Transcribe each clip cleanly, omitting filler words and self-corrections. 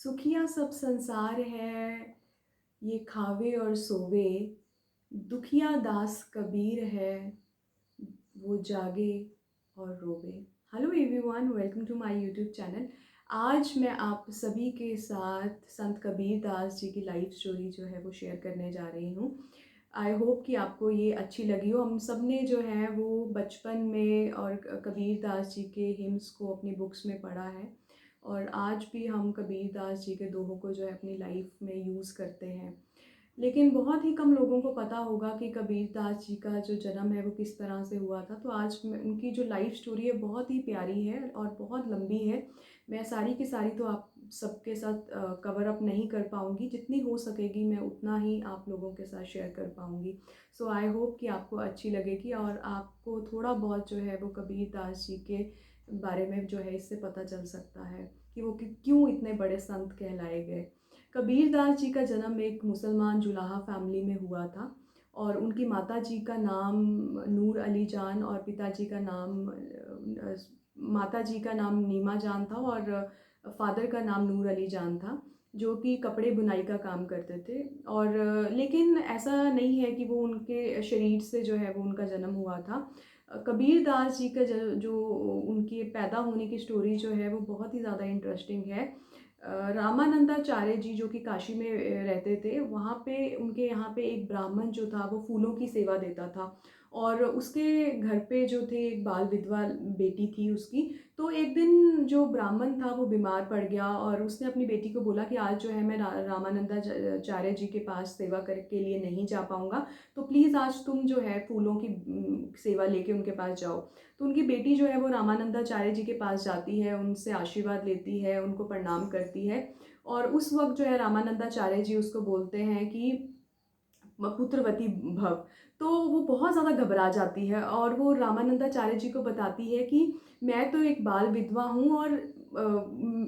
सुखिया सब संसार है, ये खावे और सोवे, दुखिया दास कबीर है, वो जागे और रोवे। Hello everyone, welcome to my YouTube channel. आज मैं आप सभी के साथ संत कबीर दास जी की लाइफ स्टोरी जो है वो शेयर करने जा रही हूँ। आई होप कि आपको ये अच्छी लगी हो। हम सब ने जो है वो बचपन में और कबीर दास जी के हिम्स को अपनी बुक्स में पढ़ा है और आज भी हम कबीर दास जी के दोहों को जो है अपनी लाइफ में यूज़ करते हैं। लेकिन बहुत ही कम लोगों को पता होगा कि कबीर दास जी का जो जन्म है वो किस तरह से हुआ था। तो आज उनकी जो लाइफ स्टोरी है बहुत ही प्यारी है और बहुत लंबी है। मैं सारी की सारी तो आप सबके साथ कवर अप नहीं कर पाऊँगी, जितनी हो सकेगी मैं उतना ही आप लोगों के साथ शेयर कर पाऊँगी। सो आई होप कि आपको अच्छी लगेगी और आपको थोड़ा बहुत जो है वो कबीर दास जी के बारे में जो है इससे पता चल सकता है कि वो क्यों इतने बड़े संत कहलाए गए। कबीर दास जी का जन्म एक मुसलमान जुलाहा फैमिली में हुआ था और उनकी माता जी का नाम नूर अली जान और पिताजी का नाम माता जी का नाम नीमा जान था और फादर का नाम नूर अली जान था, जो कि कपड़े बुनाई का काम करते थे। और लेकिन ऐसा नहीं है कि वो उनके शरीर से जो है वो उनका जन्म हुआ था। कबीर दास जी का जो उनकी पैदा होने की स्टोरी जो है वो बहुत ही ज़्यादा इंटरेस्टिंग है। रामानंदाचार्य जी जो कि काशी में रहते थे, वहाँ पे उनके यहाँ पे एक ब्राह्मण जो था वो फूलों की सेवा देता था और उसके घर पे जो थे एक बाल विधवा बेटी थी उसकी। तो एक दिन जो ब्राह्मण था वो बीमार पड़ गया और उसने अपनी बेटी को बोला कि आज जो है मैं रामानंदाचार्य जी के पास सेवा कर के लिए नहीं जा पाऊँगा, तो प्लीज़ आज तुम जो है फूलों की सेवा लेके उनके पास जाओ। तो उनकी बेटी जो है वो रामानंदाचार्य जी के पास जाती है, उनसे आशीर्वाद लेती है, उनको प्रणाम करती है और उस वक्त जो है रामानंदाचार्य जी उसको बोलते हैं कि पुत्रवती भव। तो वो बहुत ज़्यादा घबरा जाती है और वो रामानंदाचार्य जी को बताती है कि मैं तो एक बाल विधवा हूँ और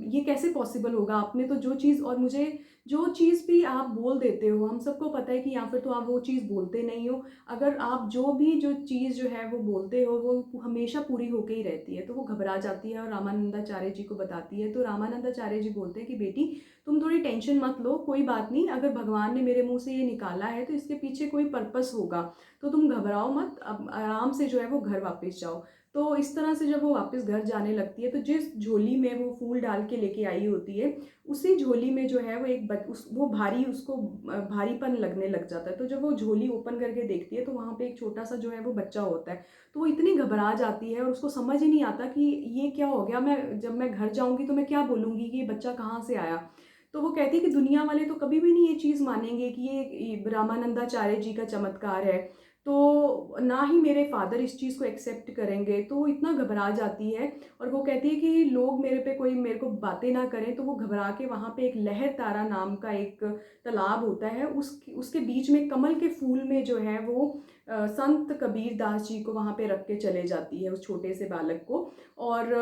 ये कैसे पॉसिबल होगा। आपने तो जो चीज़ और मुझे जो चीज़ भी आप बोल देते हो, हम सबको पता है कि या फिर तो आप वो चीज़ बोलते नहीं हो। अगर आप जो चीज़ जो है वो बोलते हो वो हमेशा पूरी होके ही रहती है। तो वो घबरा जाती है और रामानंदाचार्य जी को बताती है। तो रामानंदाचार्य जी बोलते हैं कि बेटी तुम थोड़ी टेंशन मत लो, कोई बात नहीं, अगर भगवान ने मेरे मुंह से ये निकाला है तो इसके पीछे कोई पर्पस होगा, तो तुम घबराओ मत, अब आराम से जो है वो घर वापस जाओ। तो इस तरह से जब वो वापस घर जाने लगती है तो जिस झोली में वो फूल डाल के लेके आई होती है, उसी झोली में जो है वो वो भारी उसको भारीपन लगने लग जाता है। तो जब वो झोली ओपन करके देखती है तो वहाँ पे एक छोटा सा जो है वो बच्चा होता है। तो वो इतनी घबरा जाती है और उसको समझ ही नहीं आता कि ये क्या हो गया, मैं जब मैं घर जाऊंगी तो मैं क्या बोलूंगी कि ये बच्चा कहाँ से आया। तो वो कहती है कि दुनिया वाले तो कभी भी नहीं ये चीज़ मानेंगे कि ये रामानंदाचार्य जी का चमत्कार है, तो ना ही मेरे फादर इस चीज़ को एक्सेप्ट करेंगे। तो वो इतना घबरा जाती है और वो कहती है कि लोग मेरे को बातें ना करें। तो वो घबरा के वहाँ पे एक लहर तारा नाम का एक तालाब होता है, उसके बीच में कमल के फूल में जो है वो संत कबीर दास जी को वहाँ पे रख के चले जाती है, उस छोटे से बालक को। और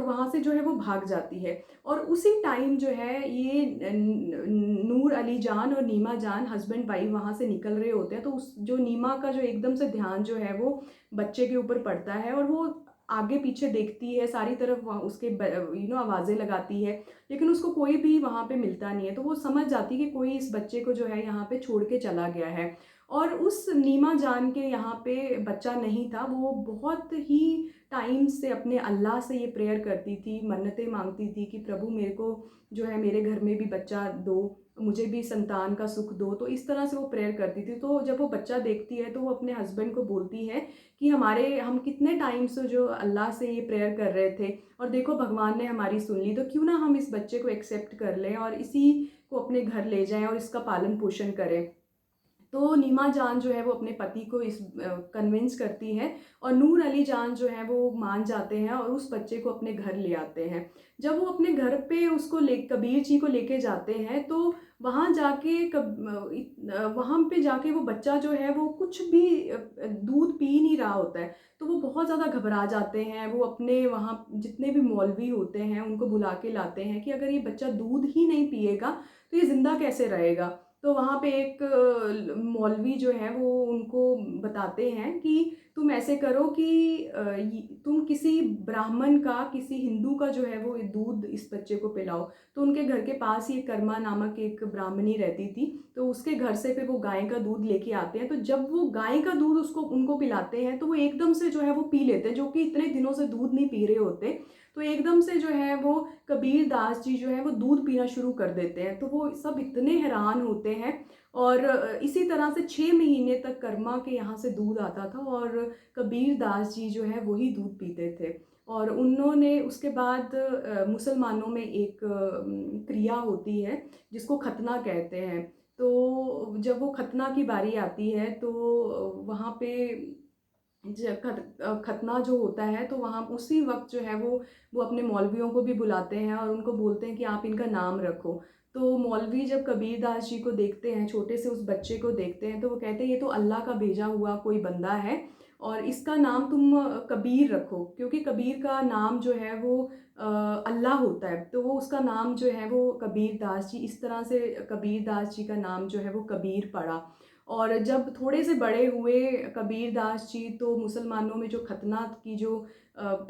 वहाँ से जो है वो भाग जाती है। और उसी टाइम जो है ये नूर अली जान और नीमा जान हस्बैंड वाइफ वहाँ से निकल रहे होते हैं। तो उस जो नीमा का जो एकदम से ध्यान जो है वो बच्चे के ऊपर पड़ता है और वो आगे पीछे देखती है, सारी तरफ उसके आवाज़ें लगाती है, लेकिन उसको कोई भी वहाँ पे मिलता नहीं है। तो वो समझ जाती है कि कोई इस बच्चे को जो है यहाँ पे छोड़ के चला गया है। और उस नीमा जान के यहाँ पे बच्चा नहीं था। वो बहुत ही टाइम से अपने अल्लाह से ये प्रेयर करती थी, मन्नतें मांगती थी कि प्रभु मेरे को जो है मेरे घर में भी बच्चा दो, मुझे भी संतान का सुख दो। तो इस तरह से वो प्रेयर करती थी। तो जब वो बच्चा देखती है तो वो अपने हस्बैंड को बोलती है कि हम कितने टाइम से जो अल्लाह से ये प्रेयर कर रहे थे और देखो भगवान ने हमारी सुन ली, तो क्यों ना हम इस बच्चे को एक्सेप्ट कर लें और इसी को अपने घर ले जाएं और इसका पालन पोषण करें। तो नीमा जान जो है वो अपने पति को इस कन्विंस करती है और नूर अली जान जो है वो मान जाते हैं और उस बच्चे को अपने घर ले आते हैं। जब वो अपने घर पे उसको कबीर जी को लेके जाते हैं तो वहाँ जाके वहाँ पे जाके वो बच्चा जो है वो कुछ भी दूध पी नहीं रहा होता है। तो वो बहुत ज़्यादा घबरा जाते हैं। वो अपने वहाँ जितने भी मौलवी होते हैं उनको बुला के लाते हैं कि अगर ये बच्चा दूध ही नहीं पिएगा तो ये ज़िंदा कैसे रहेगा। तो वहाँ पे एक मौलवी जो है वो उनको बताते हैं कि तुम ऐसे करो कि तुम किसी ब्राह्मण का, किसी हिंदू का जो है वो दूध इस बच्चे को पिलाओ। तो उनके घर के पास ही एक कर्मा नामक एक ब्राह्मणी रहती थी, तो उसके घर से फिर वो गाय का दूध लेके आते हैं। तो जब वो गाय का दूध उसको उनको पिलाते हैं तो वो एकदम से जो है वो पी लेते हैं, जो कि इतने दिनों से दूध नहीं पी रहे होते। तो एकदम से जो है वो कबीर दास जी जो है वो दूध पीना शुरू कर देते हैं। तो वो सब इतने हैरान होते हैं। और इसी तरह से 6 महीने तक कर्मा के यहाँ से दूध आता था और कबीर दास जी जो है वही दूध पीते थे। और उन्होंने उसके बाद मुसलमानों में एक क्रिया होती है जिसको खतना कहते हैं। तो जब वो खतना की बारी आती है तो वहाँ पे खतना जो होता है तो वहाँ उसी वक्त जो है वो अपने मौलवियों को भी बुलाते हैं और उनको बोलते हैं कि आप इनका नाम रखो। तो मौलवी जब कबीर दास जी को देखते हैं, छोटे से उस बच्चे को देखते हैं, तो वो कहते हैं ये तो अल्लाह का भेजा हुआ कोई बंदा है और इसका नाम तुम कबीर रखो, क्योंकि कबीर का नाम जो है वो अल्लाह होता है। तो वो उसका नाम जो है वो कबीर दास जी, इस तरह से कबीर दास जी का नाम जो है वो कबीर पड़ा। और जब थोड़े से बड़े हुए कबीर दास जी, तो मुसलमानों में जो खतना की जो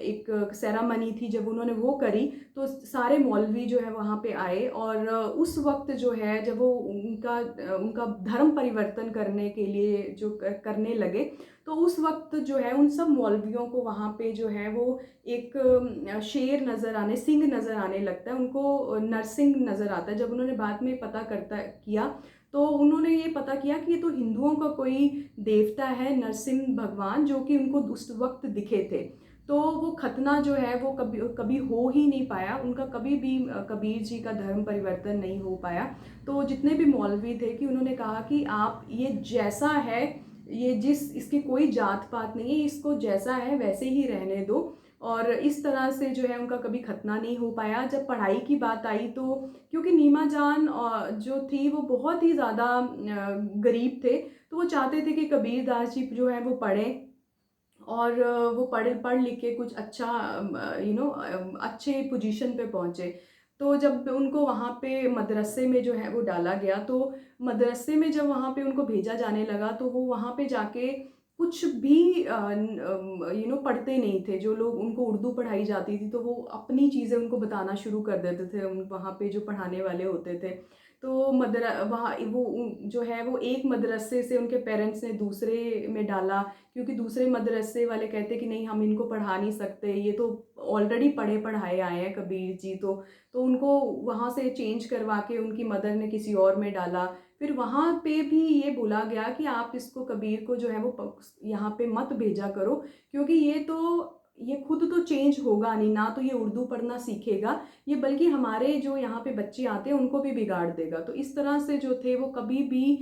एक सेरामनी थी, जब उन्होंने वो करी तो सारे मौलवी जो है वहाँ पे आए। और उस वक्त जो है जब वो उनका धर्म परिवर्तन करने के लिए जो करने लगे, तो उस वक्त जो है उन सब मौलवियों को वहाँ पे जो है वो एक शेर नज़र आने, सिंह नज़र आने लगता है, उनको नरसिंह नज़र आता है। जब उन्होंने बाद में पता करता किया तो उन्होंने ये पता किया कि ये तो हिंदुओं का कोई देवता है, नरसिंह भगवान, जो कि उनको उस वक्त दिखे थे। तो वो खतना जो है वो कभी कभी हो ही नहीं पाया, उनका कभी भी कबीर जी का धर्म परिवर्तन नहीं हो पाया। तो जितने भी मौलवी थे कि उन्होंने कहा कि आप ये जैसा है, ये जिस इसकी कोई जात पात नहीं है, इसको जैसा है वैसे ही रहने दो। और इस तरह से जो है उनका कभी खतना नहीं हो पाया। जब पढ़ाई की बात आई तो क्योंकि नीमा जान जो थी वो बहुत ही ज़्यादा गरीब थे, तो वो चाहते थे कि कबीर दास जी जो है वो पढ़ें और वो पढ़ लिख के कुछ अच्छा अच्छे पोजीशन पे पहुँचे। तो जब उनको वहाँ पे मदरसे में जो है वो डाला गया, तो मदरसे में जब वहाँ पे उनको भेजा जाने लगा तो वो वहाँ पे जाके कुछ भी पढ़ते नहीं थे। जो लोग उनको उर्दू पढ़ाई जाती थी तो वो अपनी चीज़ें उनको बताना शुरू कर देते थे, उन वहाँ पे जो पढ़ाने वाले होते थे। तो वहाँ वो जो है वो एक मदरसे से उनके पेरेंट्स ने दूसरे में डाला, क्योंकि दूसरे मदरसे वाले कहते कि नहीं, हम इनको पढ़ा नहीं सकते, ये तो ऑलरेडी पढ़े पढ़ाए आए हैं कबीर जी। तो उनको वहाँ से चेंज करवा के उनकी मदर ने किसी और में डाला। फिर वहाँ पे भी ये बोला गया कि आप इसको कबीर को जो है वो यहाँ पे मत भेजा करो, क्योंकि ये खुद तो चेंज होगा नहीं, ना तो ये उर्दू पढ़ना सीखेगा, ये बल्कि हमारे जो यहाँ पे बच्चे आते हैं उनको भी बिगाड़ देगा। तो इस तरह से जो थे वो कभी भी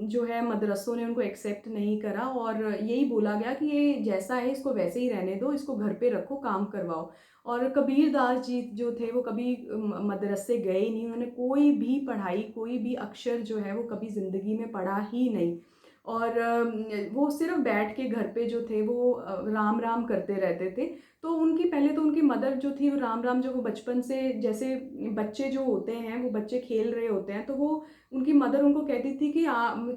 जो है मदरसों ने उनको एक्सेप्ट नहीं करा और यही बोला गया कि ये जैसा है इसको वैसे ही रहने दो, इसको घर पे रखो, काम करवाओ। और कबीर दास जी जो थे वो कभी मदरसे गए ही नहीं, उन्होंने कोई भी पढ़ाई, कोई भी अक्षर जो है वो कभी ज़िंदगी में पढ़ा ही नहीं। और वो सिर्फ बैठ के घर पे जो थे वो राम राम करते रहते थे। तो उनकी पहले तो उनकी मदर जो थी वो राम राम, जब वो बचपन से, जैसे बच्चे जो होते हैं वो बच्चे खेल रहे होते हैं, तो वो उनकी मदर उनको कहती थी कि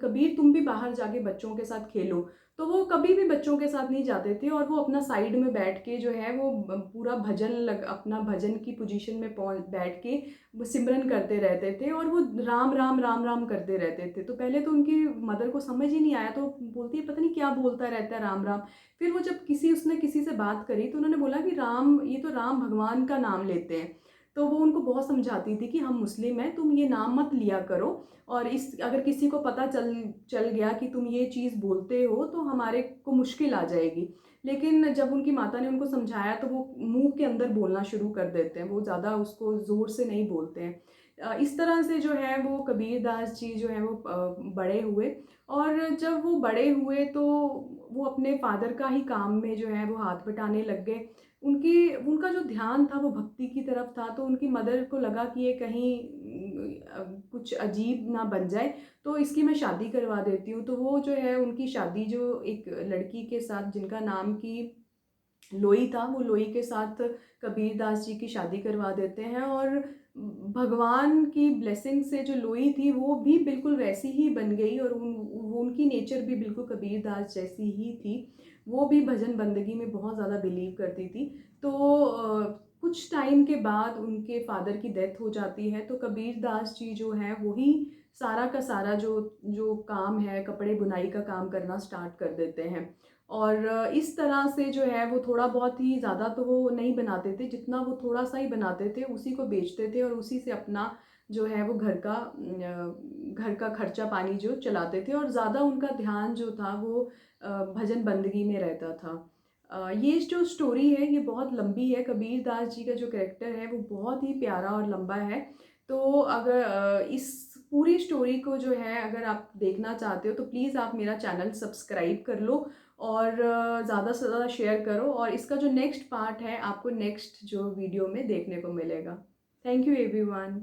कबीर तुम भी बाहर जाके बच्चों के साथ खेलो। तो वो कभी भी बच्चों के साथ नहीं जाते थे और वो अपना साइड में बैठ के जो है वो पूरा अपना भजन की पोजीशन में बैठ के वो सिमरन करते रहते थे और वो राम राम राम राम करते रहते थे। तो पहले तो उनकी मदर को समझ ही नहीं आया, तो बोलती है पता नहीं क्या बोलता रहता है राम राम। फिर वो जब उसने किसी से बात करी तो उन्होंने बोला कि राम, ये तो राम भगवान का नाम लेते हैं। तो वो उनको बहुत समझाती थी कि हम मुस्लिम हैं, तुम ये नाम मत लिया करो, और इस अगर किसी को पता चल चल गया कि तुम ये चीज़ बोलते हो तो हमारे को मुश्किल आ जाएगी। लेकिन जब उनकी माता ने उनको समझाया तो वो मुंह के अंदर बोलना शुरू कर देते हैं, वो ज़्यादा उसको ज़ोर से नहीं बोलते हैं। इस तरह से जो है वो कबीर दास जी जो है वो बड़े हुए। और जब वो बड़े हुए तो वो अपने फादर का ही काम में जो है वो हाथ बटाने लग गए। उनका जो ध्यान था वो भक्ति की तरफ था, तो उनकी मदर को लगा कि ये कहीं कुछ अजीब ना बन जाए, तो इसकी मैं शादी करवा देती हूँ। तो वो जो है उनकी शादी जो एक लड़की के साथ जिनका नाम की लोई था, वो लोई के साथ कबीर दास जी की शादी करवा देते हैं और भगवान की ब्लेसिंग से जो लोई थी वो भी बिल्कुल वैसी ही बन गई और उनकी नेचर भी बिल्कुल कबीर दास जैसी ही थी। वो भी भजन बंदगी में बहुत ज़्यादा बिलीव करती थी। तो कुछ टाइम के बाद उनके फादर की डेथ हो जाती है, तो कबीर दास जी जो हैं वही सारा का सारा जो जो काम है, कपड़े बुनाई का काम करना स्टार्ट कर देते हैं। और इस तरह से जो है वो थोड़ा बहुत ही ज़्यादा तो वो नहीं बनाते थे, जितना वो थोड़ा-सा ही बनाते थे उसी को बेचते थे और उसी से अपना जो है वो घर का खर्चा पानी जो चलाते थे और ज़्यादा उनका ध्यान जो था वो भजन बंदगी में रहता था। ये जो स्टोरी है ये बहुत लंबी है, कबीर दास जी का जो कैरेक्टर है वो बहुत ही प्यारा और लंबा है। तो अगर इस पूरी स्टोरी को जो है अगर आप देखना चाहते हो तो प्लीज़ आप मेरा चैनल सब्सक्राइब कर लो और ज़्यादा से ज़्यादा शेयर करो और इसका जो नेक्स्ट पार्ट है आपको नेक्स्ट जो वीडियो में देखने को मिलेगा। Thank you everyone.